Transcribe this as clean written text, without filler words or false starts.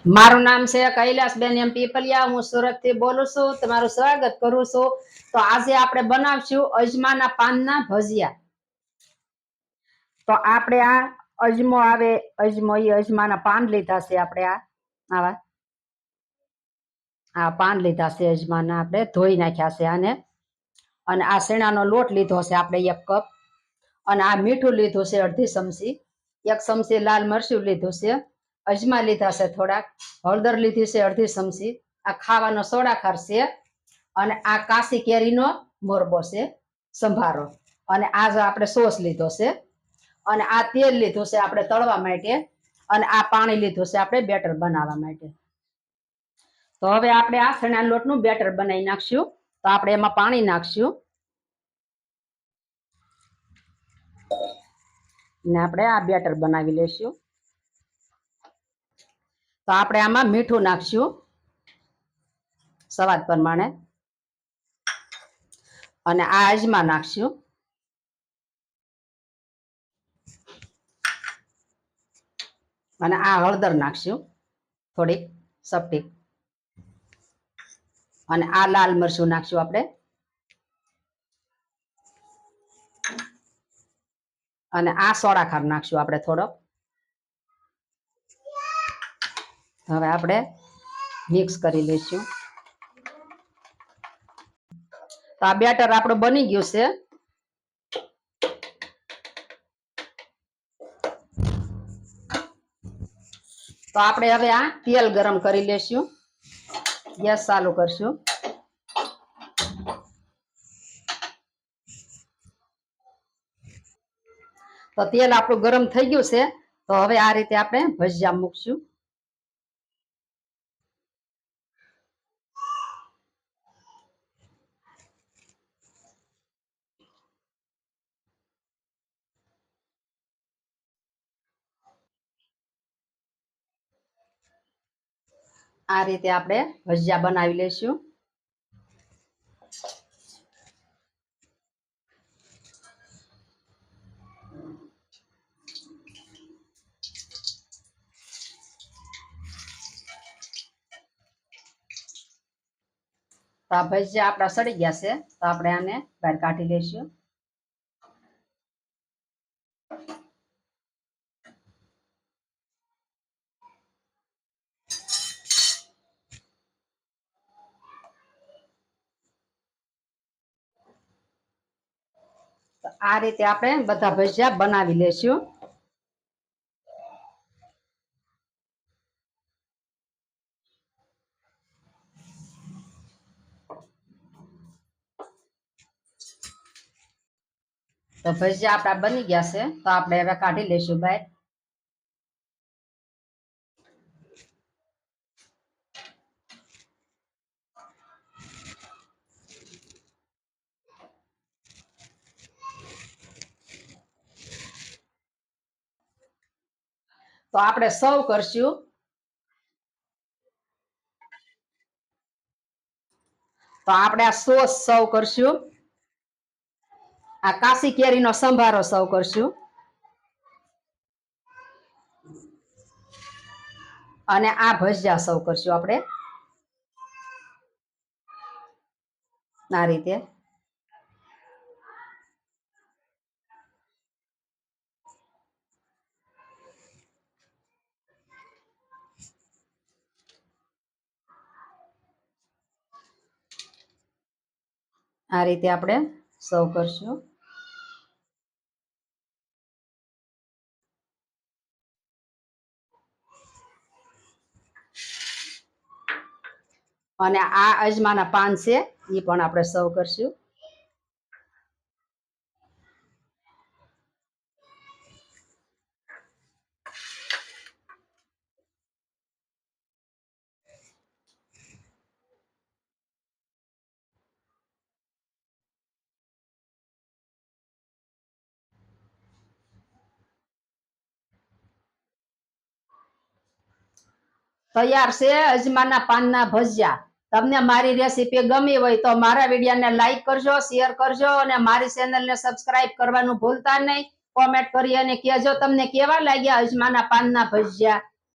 મારું નામ છે કૈલાસબેન એમ પીપલિયા। હું સુરત થી બોલું છું। તમારું સ્વાગત કરું છું। તો આજે આપણે બનાવશું અજમાના પાનના ભજીયા। તો આપણે આ અજમો આવે, અજમો એ અજમાના પાન લીધા છે। આપણે આવા પાન લીધા છે અજમાના, આપણે ધોઈ નાખ્યા છે આને। અને આ શેણાનો લોટ લીધો છે આપણે 1 કપ। અને આ મીઠું લીધું છે અડધી ચમચી। 1 ચમચી લાલ મરચું લીધું છે। અજમા લીધા છે થોડાક। હળદર લીધી છે અડધી ચમચી। આ ખાવાનો સોડા ખાર છે। અને આ કાશી કેરીનો મોરબો છે, સંભારો। અને આ જો આપણે સોસ લીધો છે। અને આ તેલ લીધું છે આપણે તળવા માટે। અને આ પાણી લીધું છે આપણે બેટર બનાવવા માટે। તો હવે આપણે આ ચણા લોટનું બેટર બનાવી નાખશું। તો આપણે એમાં પાણી નાખશું ને આપણે આ બેટર બનાવી લઈશું। તો આપણે આમાં મીઠું નાખશું સ્વાદ પ્રમાણે। અને આ અજમા નાખશું। અને આ હળદર નાખશું થોડીક ચપટી। અને આ લાલ મરચું નાખશું આપણે। અને આ સોડા ખાર નાખશું આપણે થોડોક। હવે આપણે મિક્સ કરી લઈશું। તો આ બેટર આપણું બની ગયું છે। તો આપણે હવે આ તેલ ગરમ કરી લેશું। ગેસ ચાલુ કરશું। તો તેલ આપણું ગરમ થઈ ગયું છે। તો હવે આ રીતે આપણે ભજીયા મૂકશું। આ રીતે આપણે ભજીયા બનાવી લઈશું। તો આ ભજીયા આપણા સડી ગયા છે। તો આપણે આને બહાર કાઢી લઈશું। તો આ રીતે આપણે બધા ભજીયા બનાવી લઈશું। તો ભજીયા આપણા બની ગયા છે। તો આપણે હવે કાઢી લઈશું બહાર। તો આપણે સર્વ કરશું। તો આપણે આ સોસ સર્વ કરશું। આ કાશી કેરીનો સંભારો સર્વ કરશું। અને આ ભજીયા સર્વ કરશું આપણે આ રીતે। આ રીતે આપણે સર્વ કરશું। અને આ અજમાના પાન છે એ પણ આપણે સર્વ કરશું। તૈયાર છે અજમાના પાનના ભજીયા। તમને મારી રેસીપી ગમી હોય તો મારા વિડીયોને લાઈક કરજો, શેર કરજો અને મારી ચેનલને સબસ્ક્રાઇબ કરવાનું ભૂલતા નહીં। કોમેન્ટ કરી અને કહેજો તમને કેવા લાગ્યા અજમાના પાનના ભજીયા।